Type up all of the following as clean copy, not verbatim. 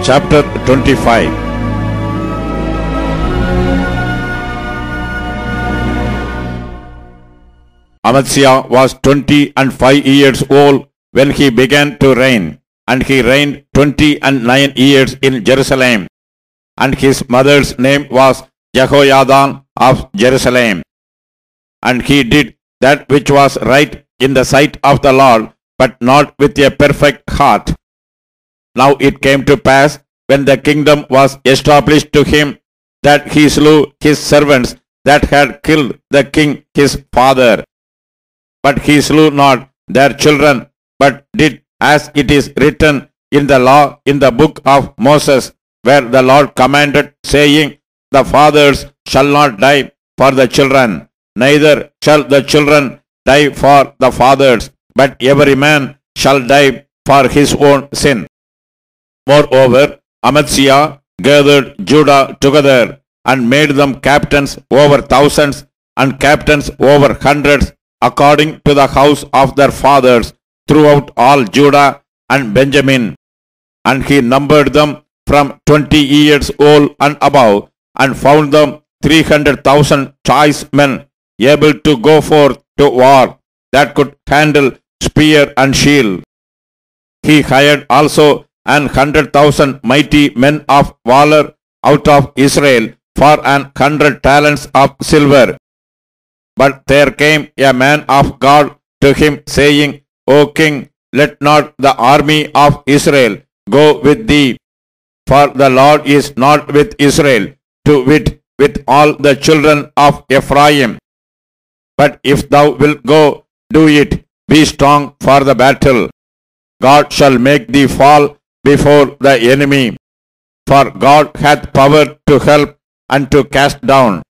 Chapter 25. Amaziah was 25 years old when he began to reign, and he reigned 29 years in Jerusalem. And his mother's name was Jehoiadan of Jerusalem. And he did that which was right in the sight of the Lord, but not with a perfect heart. Now it came to pass, when the kingdom was established to him, that he slew his servants that had killed the king his father. But he slew not their children, but did as it is written in the law in the book of Moses, where the Lord commanded, saying, The fathers shall not die for the children, neither shall the children die for the fathers, but every man shall die for his own sin. Moreover, Amaziah gathered Judah together, and made them captains over thousands, and captains over hundreds, according to the house of their fathers, throughout all Judah and Benjamin. And he numbered them from 20 years old and above, and found them 300,000 choice men, able to go forth to war, that could handle spear and shield. He hired also 100,000 mighty men of valor out of Israel for 100 talents of silver. But there came a man of God to him, saying, O king, let not the army of Israel go with thee, for the Lord is not with Israel, to wit, with all the children of Ephraim. But if thou wilt go, do it, be strong for the battle. God shall make thee fall before the enemy, for God hath power to help and to cast down.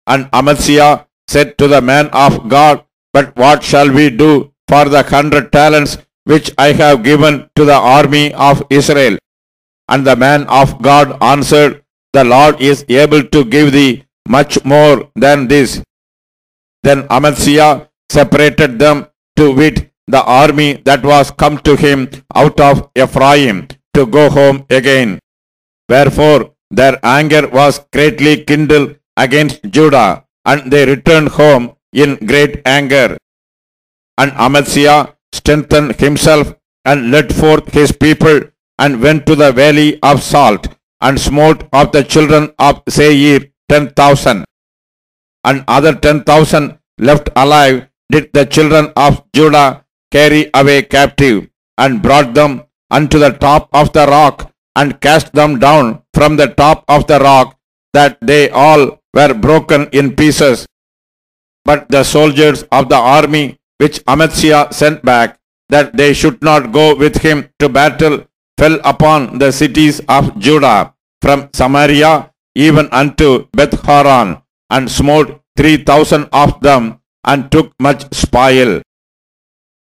And Amaziah said to the man of God, But what shall we do for the 100 talents which I have given to the army of Israel? And the man of God answered, The Lord is able to give thee much more than this. Then Amaziah separated them, to wit, the army that was come to him out of Ephraim, to go home again. Wherefore their anger was greatly kindled against Judah, and they returned home in great anger. And Amaziah strengthened himself, and led forth his people, and went to the valley of Salt, and smote of the children of Seir 10,000. And other 10,000 left alive did the children of Judah carry away captive, and brought them unto the top of the rock, and cast them down from the top of the rock, that they all were broken in pieces. But the soldiers of the army which Amaziah sent back, that they should not go with him to battle, fell upon the cities of Judah, from Samaria even unto Beth-horon, and smote 3,000 of them, and took much spoil.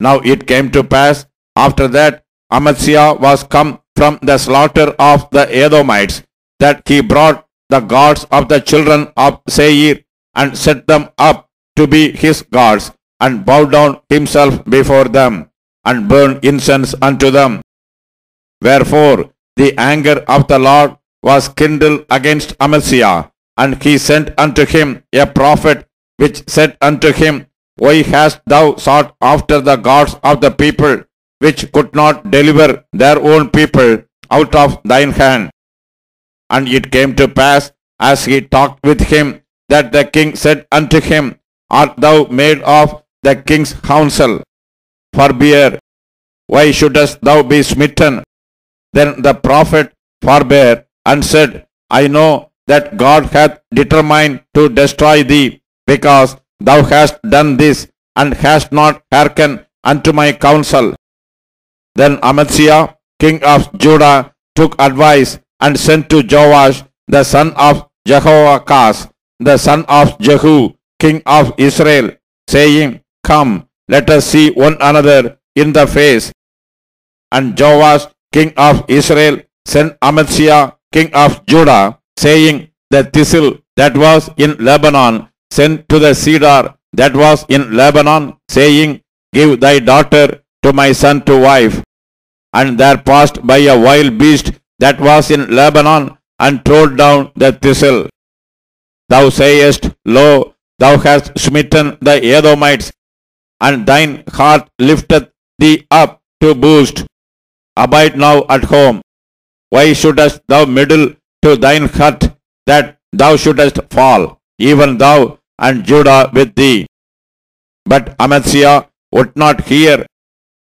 Now it came to pass, after that Amaziah was come from the slaughter of the Edomites, that he brought the gods of the children of Seir, and set them up to be his gods, and bowed down himself before them, and burned incense unto them. Wherefore the anger of the Lord was kindled against Amaziah, and he sent unto him a prophet, which said unto him, Why hast thou sought after the gods of the people, which could not deliver their own people out of thine hand? And it came to pass, as he talked with him, that the king said unto him, Art thou made of the king's counsel? Forbear, why shouldest thou be smitten? Then the prophet forbare, and said, I know that God hath determined to destroy thee, because thou hast done this, and hast not hearkened unto my counsel. Then Amaziah, king of Judah, took advice, and sent to Joash, the son of Jehoahaz, the son of Jehu, king of Israel, saying, Come, let us see one another in the face. And Joash, king of Israel, sent Amaziah, king of Judah, saying, The thistle that was in Lebanon sent to the cedar that was in Lebanon, saying, Give thy daughter to my son to wife. And there passed by a wild beast that was in Lebanon, and trode down the thistle. Thou sayest, Lo, thou hast smitten the Edomites, and thine heart lifteth thee up to boast. Abide now at home. Why shouldest thou meddle to thine hurt, that thou shouldest fall, even thou and Judah with thee? But Amaziah would not hear,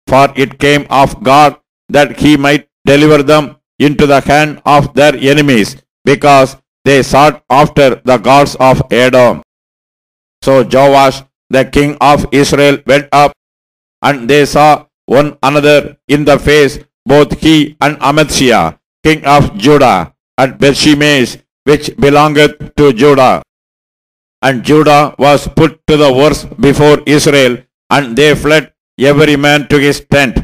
for it came of God that he might deliver them into the hand of their enemies, because they sought after the gods of Edom. So Joash, the king of Israel, went up, and they saw one another in the face, both he and Amaziah, king of Judah, at Bethshemesh, which belongeth to Judah. And Judah was put to the worse before Israel, and they fled every man to his tent.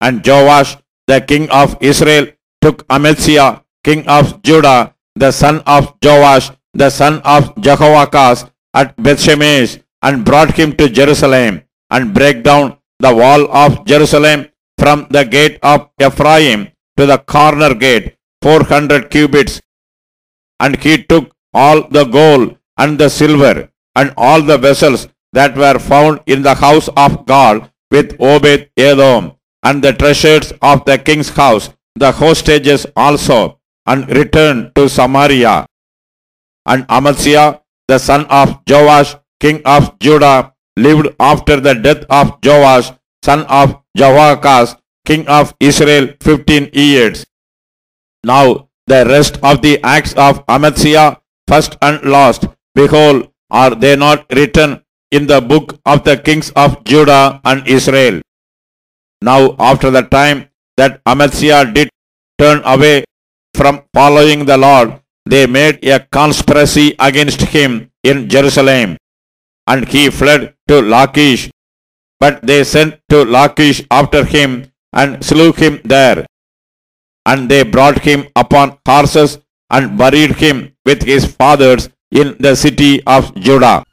And Joash, the king of Israel, took Amaziah, king of Judah, the son of Joash, the son of Jehoahaz, at Bethshemesh, and brought him to Jerusalem, and brake down the wall of Jerusalem from the gate of Ephraim to the corner gate, 400 cubits. And he took all the gold and the silver, and all the vessels that were found in the house of God with Obed Edom, and the treasures of the king's house, the hostages also, and returned to Samaria. And Amaziah, the son of Joash, king of Judah, lived after the death of Joash, son of Jehoahaz, king of Israel, 15 years. Now the rest of the acts of Amaziah, first and last, behold, are they not written in the book of the kings of Judah and Israel? Now after the time that Amaziah did turn away from following the Lord, they made a conspiracy against him in Jerusalem, and he fled to Lachish. But they sent to Lachish after him, and slew him there. And they brought him upon horses, and buried him with his fathers in the city of Judah.